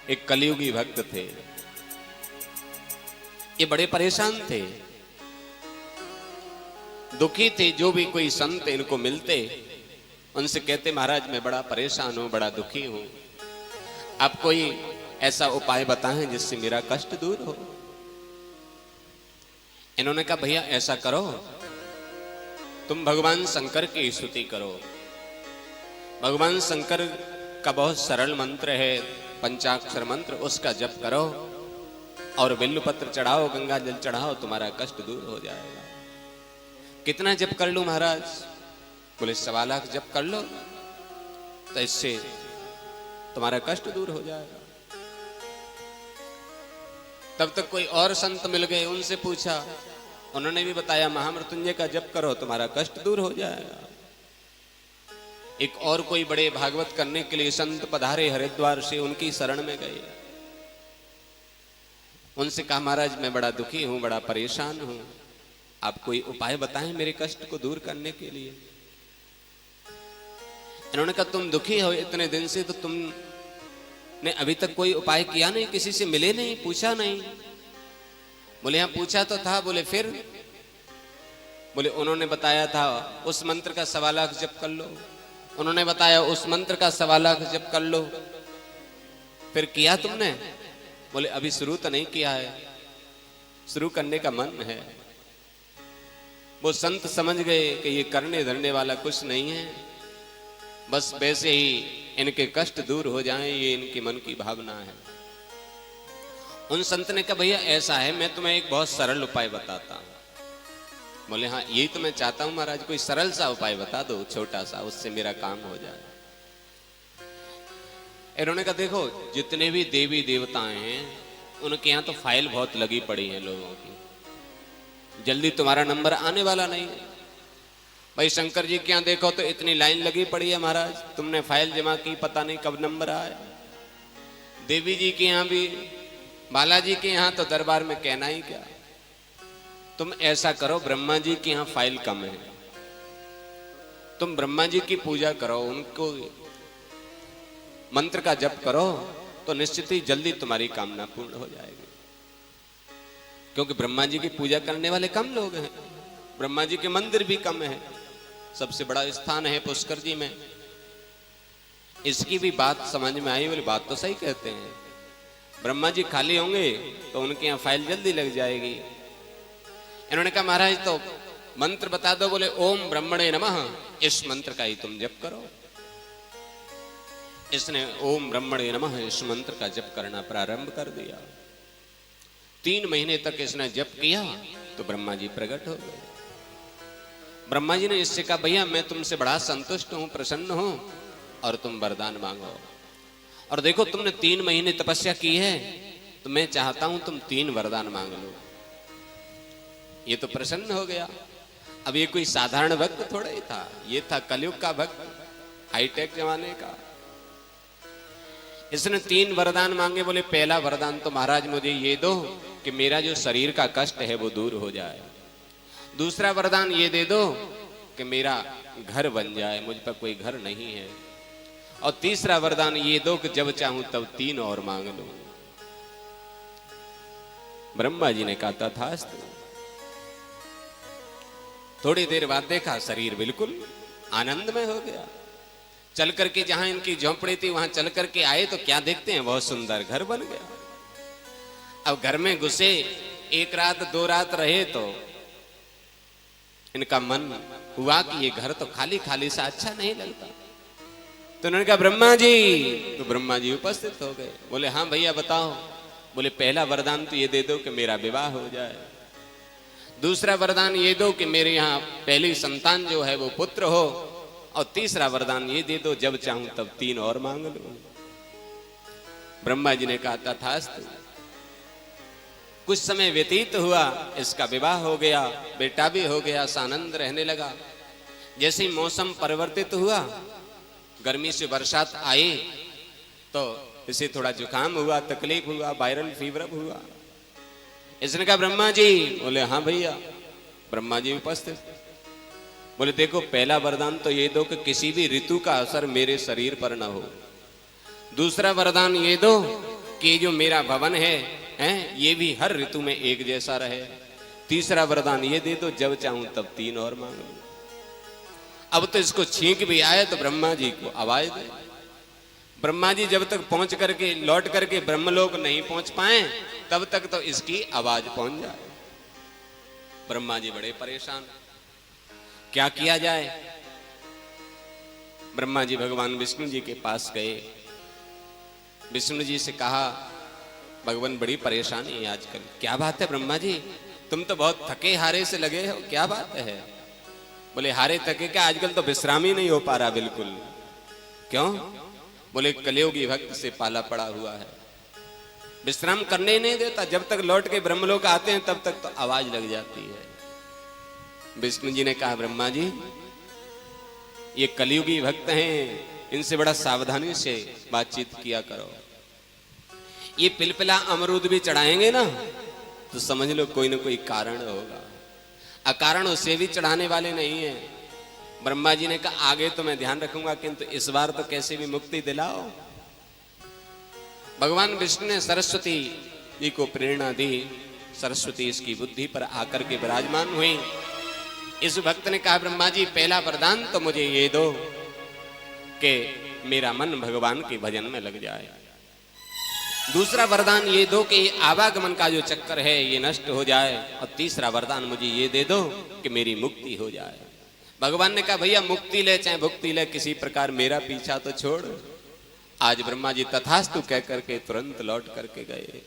एक कलियुगी भक्त थे। ये बड़े परेशान थे, दुखी थे। जो भी कोई संत इनको मिलते उनसे कहते महाराज मैं बड़ा परेशान हूं, बड़ा दुखी हूं, आप कोई ऐसा उपाय बताएं जिससे मेरा कष्ट दूर हो। इन्होंने कहा भैया ऐसा करो, तुम भगवान शंकर की स्तुति करो। भगवान शंकर का बहुत सरल मंत्र है, पंचाक्षर मंत्र, उसका जप करो और बिल्वपत्र चढ़ाओ, गंगा जल चढ़ाओ, तुम्हारा कष्ट दूर हो जाएगा। कितना जप कर लूं महाराज? बोले 1.25 लाख जप कर लो तो इससे तुम्हारा कष्ट दूर हो जाएगा। तब तक कोई और संत मिल गए, उनसे पूछा, उन्होंने भी बताया महामृत्युंजय का जप करो तुम्हारा कष्ट दूर हो जाएगा। एक और कोई बड़े भागवत करने के लिए संत पधारे हरिद्वार से, उनकी शरण में गए। उनसे कहा महाराज मैं बड़ा दुखी हूं, बड़ा परेशान हूं, आप कोई उपाय बताएं मेरे कष्ट को दूर करने के लिए। इन्होंने कहा तुम दुखी हो इतने दिन से, तो तुमने अभी तक कोई उपाय किया नहीं, किसी से मिले नहीं, पूछा नहीं। बोले हाँ पूछा तो था। बोले फिर? बोले उन्होंने बताया था उस मंत्र का 1.25 लाख जप कर लो, उन्होंने बताया उस मंत्र का 1.25 लाख जप कर लो। फिर किया तुमने? बोले अभी शुरू तो नहीं किया है, शुरू करने का मन है। वो संत समझ गए कि ये करने धरने वाला कुछ नहीं है, बस वैसे ही इनके कष्ट दूर हो जाएं, ये इनकी मन की भावना है। उन संत ने कहा भैया ऐसा है, मैं तुम्हें एक बहुत सरल उपाय बताता हूं। बोले हाँ यही तो मैं चाहता हूं महाराज, कोई सरल सा उपाय बता दो, छोटा सा, उससे मेरा काम हो जाए। इन्होंने कहा देखो जितने भी देवी देवताएं हैं उनके यहाँ तो फाइल बहुत लगी पड़ी है लोगों की, जल्दी तुम्हारा नंबर आने वाला नहीं है। भाई शंकर जी के यहाँ देखो तो इतनी लाइन लगी पड़ी है महाराज, तुमने फाइल जमा की, पता नहीं कब नंबर आए। देवी जी के यहाँ भी, बालाजी के यहाँ तो दरबार में कहना ही क्या। तुम ऐसा करो, ब्रह्मा जी के यहाँ फाइल कम है, तुम ब्रह्मा जी की पूजा करो, उनको मंत्र का जप करो, तो निश्चित ही जल्दी तुम्हारी कामना पूर्ण हो जाएगी। क्योंकि ब्रह्मा जी की पूजा करने वाले कम लोग हैं, ब्रह्मा जी के मंदिर भी कम है, सबसे बड़ा स्थान है पुष्कर जी में। इसकी भी बात समझ में आई। बोले बात तो सही कहते हैं, ब्रह्मा जी खाली होंगे तो उनके यहाँ फाइल जल्दी लग जाएगी। इन्होंने कहा महाराज तो मंत्र बता दो। बोले ओम ब्रह्मणे नमः, इस मंत्र का ही तुम जप करो। इसने ओम ब्रह्मणे नमः इस मंत्र का जप करना प्रारंभ कर दिया। 3 महीने तक इसने जप किया तो ब्रह्मा जी प्रकट हो गए। ब्रह्मा जी ने इससे कहा भैया मैं तुमसे बड़ा संतुष्ट हूं, प्रसन्न हूं, और तुम वरदान मांगो। और देखो तुमने 3 महीने तपस्या की है, तो मैं चाहता हूं तुम 3 वरदान मांग लो। ये तो प्रसन्न हो गया। अब ये कोई साधारण भक्त थोड़ा ही था, ये था कलयुग का भक्त, हाईटेक जमाने का। इसने 3 वरदान मांगे। बोले पहला वरदान तो महाराज मुझे ये दो कि मेरा जो शरीर का कष्ट है वो दूर हो जाए। दूसरा वरदान ये दे दो कि मेरा घर बन जाए, मुझ पर कोई घर नहीं है। और तीसरा वरदान ये दो कि जब चाहूं तब 3 और मांग लो। ब्रह्मा जी ने कहा तथास्तु। थोड़ी देर बाद देखा शरीर बिल्कुल आनंदमय हो गया। चल करके जहां इनकी झोंपड़ी थी वहां चल करके आए तो क्या देखते हैं, बहुत सुंदर घर बन गया। अब घर में घुसे, 1 रात 2 रात रहे तो इनका मन हुआ कि ये घर तो खाली खाली सा अच्छा नहीं लगता। तो उन्होंने कहा ब्रह्मा जी, तो ब्रह्मा जी उपस्थित हो गए। बोले हाँ भैया बताओ। बोले पहला वरदान तो ये दे दो कि मेरा विवाह हो जाए। दूसरा वरदान ये दो कि मेरे यहाँ पहली संतान जो है वो पुत्र हो। और तीसरा वरदान ये दे दो जब चाहूं तब 3 और मांग लो। ब्रह्मा जी ने कहा तथास्तु। कुछ समय व्यतीत हुआ, इसका विवाह हो गया, बेटा भी हो गया, सानंद रहने लगा। जैसे ही मौसम परिवर्तित हुआ, गर्मी से बरसात आई तो इसे थोड़ा जुकाम हुआ, तकलीफ हुआ, वायरल फीवर हुआ। इसने कहा ब्रह्मा जी। बोले हाँ भैया। ब्रह्मा जी उपस्थित। बोले देखो पहला वरदान तो ये दो कि किसी भी ऋतु का असर मेरे शरीर पर न हो। दूसरा वरदान ये दो कि ये जो मेरा भवन है ये भी हर ऋतु में एक जैसा रहे। तीसरा वरदान ये दे दो, जब चाहूं तब 3 और मांग लूं। अब तो इसको छींक भी आए तो ब्रह्मा जी को आवाज दे। ब्रह्मा जी जब तक पहुंच करके लौट करके ब्रह्मलोक नहीं पहुंच पाए तब तक तो इसकी आवाज पहुंच जाए। ब्रह्मा जी बड़े परेशान, क्या किया जाए। ब्रह्मा जी भगवान विष्णु जी के पास गए। विष्णु जी से कहा, भगवान बड़ी परेशानी है आजकल। क्या बात है ब्रह्मा जी, तुम तो बहुत थके हारे से लगे हो, क्या बात है। बोले हारे थके क्या, आजकल तो विश्राम ही नहीं हो पा रहा बिल्कुल। क्यों? बोले कलियुगी भक्त से पाला पड़ा हुआ है, विश्राम करने ही नहीं देता। जब तक लौट के ब्रह्मलोक आते हैं तब तक तो आवाज लग जाती है। विष्णु जी ने कहा, ब्रह्मा जी ये कलियुगी भक्त हैं, इनसे बड़ा सावधानी से बातचीत किया करो। ये पिलपिला अमरूद भी चढ़ाएंगे ना तो समझ लो कोई ना कोई कारण होगा, अकारण उसे भी चढ़ाने वाले नहीं है। ब्रह्मा जी ने कहा, आगे तो मैं ध्यान रखूंगा, किंतु इस बार तो कैसे भी मुक्ति दिलाओ। भगवान विष्णु ने सरस्वती जी को प्रेरणा दी। सरस्वती इसकी बुद्धि पर आकर के विराजमान हुई। इस भक्त ने कहा, ब्रह्मा जी पहला वरदान तो मुझे ये दो कि मेरा मन भगवान के भजन में लग जाए। दूसरा वरदान ये दो कि आवागमन का जो चक्कर है ये नष्ट हो जाए। और तीसरा वरदान मुझे ये दे दो कि मेरी मुक्ति हो जाए। भगवान ने कहा, भैया मुक्ति ले चाहे भुक्ति ले, किसी प्रकार मेरा पीछा तो छोड़। आज ब्रह्मा जी तथास्तु कह करके तुरंत लौट करके गए।